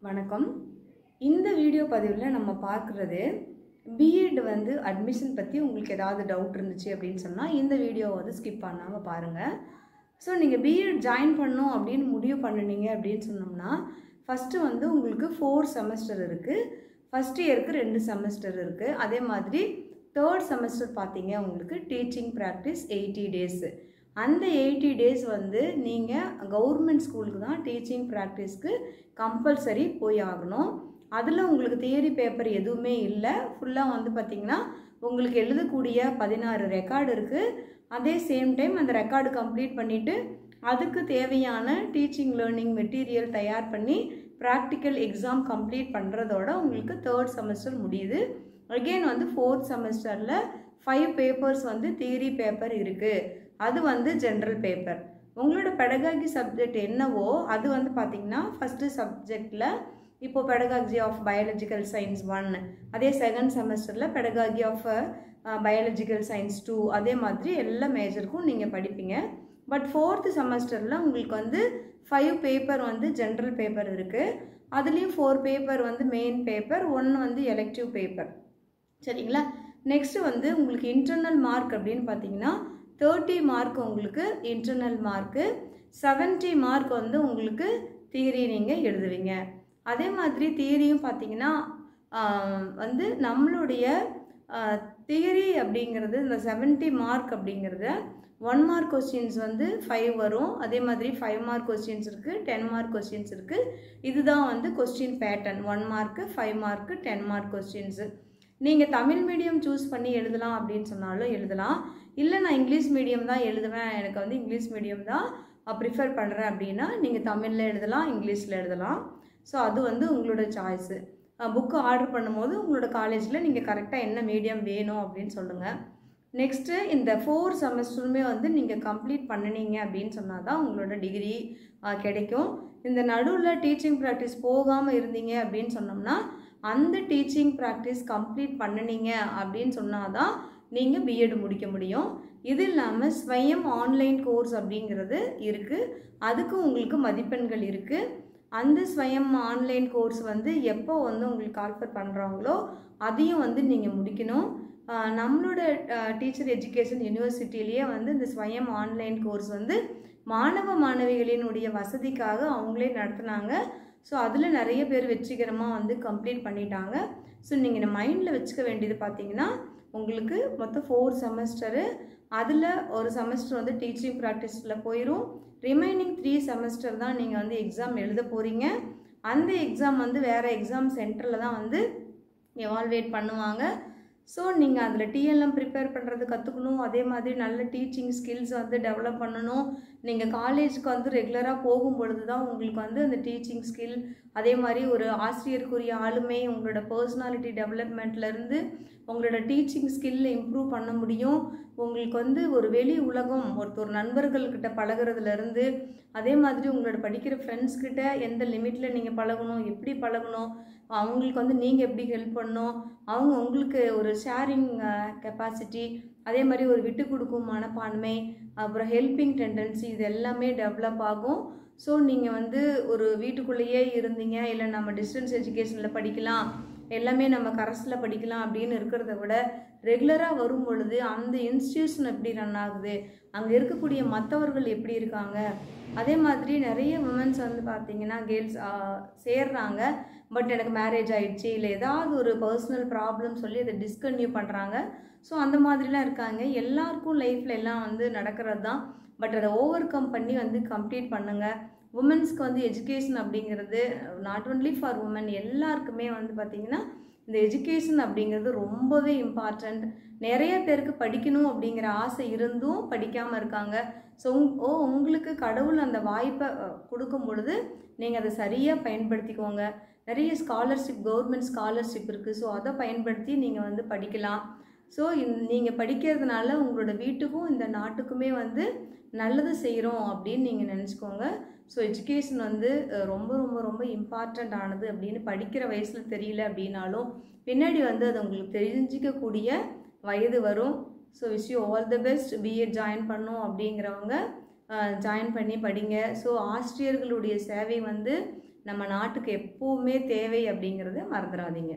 வணக்கம். இந்த வீடியோ பதிவில் நம்ம பார்க்குறது பிஎட் அட்மிஷன் பற்றி உங்களுக்கு ஏதாவது டவுட் இருந்துச்சு அப்படின்னு சொன்னால் இந்த வீடியோவை ஸ்கிப் பண்ணாமல் பாருங்கள். ஸோ நீங்கள் பிஎட் ஜாயின் பண்ணணும் அப்படின்னு முடிவு பண்ணினீங்க அப்படின்னு சொன்னோம்னா ஃபஸ்ட்டு உங்களுக்கு 4 செமஸ்டர் இருக்குது. ஃபஸ்ட் இயருக்கு 2 செமஸ்டர் இருக்குது. அதே மாதிரி தேர்ட் செமஸ்டர் பார்த்தீங்க உங்களுக்கு டீச்சிங் ப்ராக்டிஸ் 80 டேஸு. அந்த 80 டேஸ் நீங்கள் கவர்மெண்ட் ஸ்கூலுக்கு தான் டீச்சிங் ப்ராக்டிஸ்க்கு கம்பல்சரி போய் ஆகணும். அதில் உங்களுக்கு தியரி பேப்பர் எதுவுமே இல்லை. ஃபுல்லாக பார்த்திங்கன்னா உங்களுக்கு எழுதக்கூடிய 16 ரெக்கார்டு இருக்குது. அதே சேம் டைம் அந்த ரெக்கார்டு கம்ப்ளீட் பண்ணிவிட்டு அதுக்கு தேவையான டீச்சிங் லேர்னிங் மெட்டீரியல் தயார் பண்ணி ப்ராக்டிக்கல் எக்ஸாம் கம்ப்ளீட் பண்ணுறதோட உங்களுக்கு தேர்ட் செமஸ்டர் முடியுது. அகெயின் 4th செமஸ்டரில் 5 பேப்பர்ஸ் தியரி பேப்பர் இருக்குது. அது ஜென்ரல் பேப்பர். உங்களோட பெடகாகி சப்ஜெக்ட் என்னவோ அது பார்த்திங்கன்னா ஃபஸ்ட்டு சப்ஜெக்டில் இப்போது பெடகாகி ஆஃப் பயாலஜிக்கல் சயின்ஸ் 1, அதே செகண்ட் செமஸ்டரில் பெடகாகி ஆஃப் பயாலஜிக்கல் சயின்ஸ் 2, அதே மாதிரி எல்லா மேஜருக்கும் நீங்கள் படிப்பீங்க. பட் 4th செமஸ்டரில் உங்களுக்கு 5 பேப்பர் ஜென்ரல் பேப்பர் இருக்குது. அதுலேயும் 4 paper main paper, 1 elective paper. சரிங்களா? நெக்ஸ்ட்டு உங்களுக்கு இன்டர்னல் மார்க் அப்படின்னு பார்த்தீங்கன்னா 30 மார்க் உங்களுக்கு இன்டர்னல் மார்க்கு, 70 மார்க் உங்களுக்கு தியரி நீங்கள் எழுதுவீங்க. அதே மாதிரி தியரியும் பார்த்தீங்கன்னா நம்மளுடைய தியரி அப்படிங்கிறது இந்த 70 மார்க் அப்படிங்கிறத 1 மார்க் கொஸ்டின்ஸ் 5 வரும். அதே மாதிரி 5 மார்க் கொஸ்டின்ஸ் இருக்குது, 10 மார்க் கொஸ்டின்ஸ் இருக்குது. இதுதான் question pattern. 1 mark, 5 mark, 10 mark questions. நீங்கள் தமிழ் மீடியம் சூஸ் பண்ணி எழுதலாம் அப்படின்னு சொன்னாலும் எழுதலாம். இல்லை நான் இங்கிலீஷ் மீடியம் தான் எழுதுவேன், எனக்கு இங்கிலீஷ் மீடியம் தான் ப்ரிஃபர் பண்ணுறேன் அப்படின்னா நீங்கள் தமிழில் எழுதலாம், இங்கிலீஷில் எழுதலாம். ஸோ அது உங்களோட சாய்ஸு. புக்கு ஆர்டர் பண்ணும்போது உங்களோட காலேஜில் நீங்கள் கரெக்டாக என்ன மீடியம் வேணும் அப்படின்னு சொல்லுங்கள். நெக்ஸ்ட்டு இந்த 4 செமஸ்டருமே நீங்கள் கம்ப்ளீட் பண்ணினீங்க அப்படின்னு சொன்னால் தான் உங்களோட டிகிரி கிடைக்கும். இந்த நடுவில் டீச்சிங் ப்ராக்டிஸ் போகாமல் இருந்தீங்க அப்படின்னு சொன்னோம்னா அந்த டீச்சிங் ப்ராக்டிஸ் கம்ப்ளீட் பண்ணினீங்க அப்படின்னு சொன்னால் தான் நீங்கள் பிஎட் முடிக்க முடியும். இது இல்லாமல் ஸ்வயம் ஆன்லைன் கோர்ஸ் அப்படிங்கிறது இருக்குது. அதுக்கு உங்களுக்கு மதிப்பெண்கள் இருக்குது. அந்த ஸ்வயம் ஆன்லைன் கோர்ஸ் எப்போ உங்களுக்கு ஆஃபர் பண்ணுறாங்களோ அதையும் நீங்கள் முடிக்கணும். நம்மளோட டீச்சர் எஜுகேஷன் யூனிவர்சிட்டியிலேயே இந்த ஸ்வயம் ஆன்லைன் கோர்ஸ் மாணவ மாணவிகளினுடைய வசதிக்காக அவங்களே நடத்துனாங்க. ஸோ அதில் நிறைய பேர் வெற்றிகரமாக கம்ப்ளீட் பண்ணிட்டாங்க. ஸோ நீங்கள் மைண்டில் வச்சுக்க வேண்டியது பார்த்தீங்கன்னா உங்களுக்கு மொத்தம் 4 செமஸ்டரு. அதில் ஒரு செமஸ்டர் டீச்சிங் ப்ராக்டிஸில் போயிடும். ரிமைனிங் 3 செமஸ்டர் தான் நீங்கள் எக்ஸாம் எழுத போகிறீங்க. அந்த எக்ஸாம் வேறு எக்ஸாம் சென்டரில் தான் எவால்வேட் பண்ணுவாங்க. ஸோ நீங்கள் அதில் டிஎல்எம் ப்ரிப்பேர் பண்ணுறது கற்றுக்கணும். அதே மாதிரி நல்ல டீச்சிங் ஸ்கில்ஸ் டெவலப் பண்ணணும். நீங்கள் காலேஜுக்கு ரெகுலராக போகும் பொழுது தான் உங்களுக்கு அந்த டீச்சிங் ஸ்கில், அதே மாதிரி ஒரு ஆசிரியருக்குரிய ஆளுமை, உங்களோட பர்சனாலிட்டி டெவலப்மெண்ட்லேருந்து உங்களோட டீச்சிங் ஸ்கில்ல இம்ப்ரூவ் பண்ண முடியும். உங்களுக்கு ஒரு வெளி உலகம், ஒரு நண்பர்கள்கிட்ட பழகிறதுலேருந்து, அதே மாதிரி உங்களோட படிக்கிற ஃப்ரெண்ட்ஸ்கிட்ட எந்த லிமிட்டில் நீங்கள் பழகணும், எப்படி பழகணும், அவங்களுக்கு நீங்கள் எப்படி ஹெல்ப் பண்ணணும், அவங்க உங்களுக்கு ஒரு ஷேரிங் கெப்பாசிட்டி, அதே மாதிரி ஒரு விட்டு கொடுக்கும் மனப்பான்மை, அப்புறம் ஹெல்பிங் டெண்டன்சி, இது எல்லாமே டெவலப் ஆகும். ஸோ நீங்கள் ஒரு வீட்டுக்குள்ளேயே இருந்தீங்க, இல்லை நம்ம டிஸ்டன்ஸ் எஜுகேஷனில் படிக்கலாம், எல்லாமே நம்ம கரஸில் படிக்கலாம் அப்படின்னு இருக்கிறத விட ரெகுலராக வரும் பொழுது அந்த இன்ஸ்டியூஷன் எப்படி ரன் ஆகுது, அங்கே இருக்கக்கூடிய மற்றவர்கள் எப்படி இருக்காங்க, அதே மாதிரி நிறைய உமன்ஸ் பார்த்தீங்கன்னா கேர்ள்ஸ் சேர்றாங்க. பட் எனக்கு மேரேஜ் ஆகிடுச்சு, இல்லை ஏதாவது ஒரு பர்சனல் ப்ராப்ளம் சொல்லி அதை டிஸ்கன்டினியூ பண்ணுறாங்க. ஸோ அந்த மாதிரிலாம் இருக்காங்க. எல்லாருக்கும் லைஃப்பில் எல்லாம் நடக்கிறது தான். பட் அதை ஓவர் கம் பண்ணி கம்ப்ளீட் பண்ணுங்கள். உமன்ஸ்க்கு எஜுகேஷன் அப்படிங்கிறது நாட் ஒன்லி ஃபார் உமன், எல்லாருக்குமே பார்த்திங்கன்னா இந்த எஜுகேஷன் அப்படிங்கிறது ரொம்பவே இம்பார்ட்டண்ட். நிறைய பேருக்கு படிக்கணும் அப்படிங்கிற ஆசை இருந்தும் படிக்காமல் இருக்காங்க. ஸோ உங்களுக்கு கடவுள் அந்த வாய்ப்பை கொடுக்கும் பொழுது நீங்கள் அதை சரியாக பயன்படுத்திக்கோங்க. நிறைய ஸ்காலர்ஷிப், கவர்மெண்ட் ஸ்காலர்ஷிப் இருக்குது. ஸோ அதை பயன்படுத்தி நீங்கள் படிக்கலாம். ஸோ நீங்கள் படிக்கிறதுனால உங்களோட வீட்டுக்கும் இந்த நாட்டுக்குமே நல்லது செய்கிறோம் அப்படின்னு நீங்கள் நினச்சிக்கோங்க. ஸோ எஜுகேஷன் ரொம்ப ரொம்ப ரொம்ப இம்பார்ட்டண்ட் ஆனது அப்படின்னு படிக்கிற வயசில் தெரியல அப்படின்னாலும் பின்னாடி அது உங்களுக்கு தெரிஞ்சிக்கக்கூடிய வயது வரும். So wish you all the best. BEd join பண்ணோம் அப்படிங்கிறவங்க ஜாயின் பண்ணி படிங்க. ஸோ ஆசிரியர்களுடைய சேவை நம்ம நாட்டுக்கு எப்பவுமே தேவை அப்படிங்கிறத மறந்துடாதீங்க.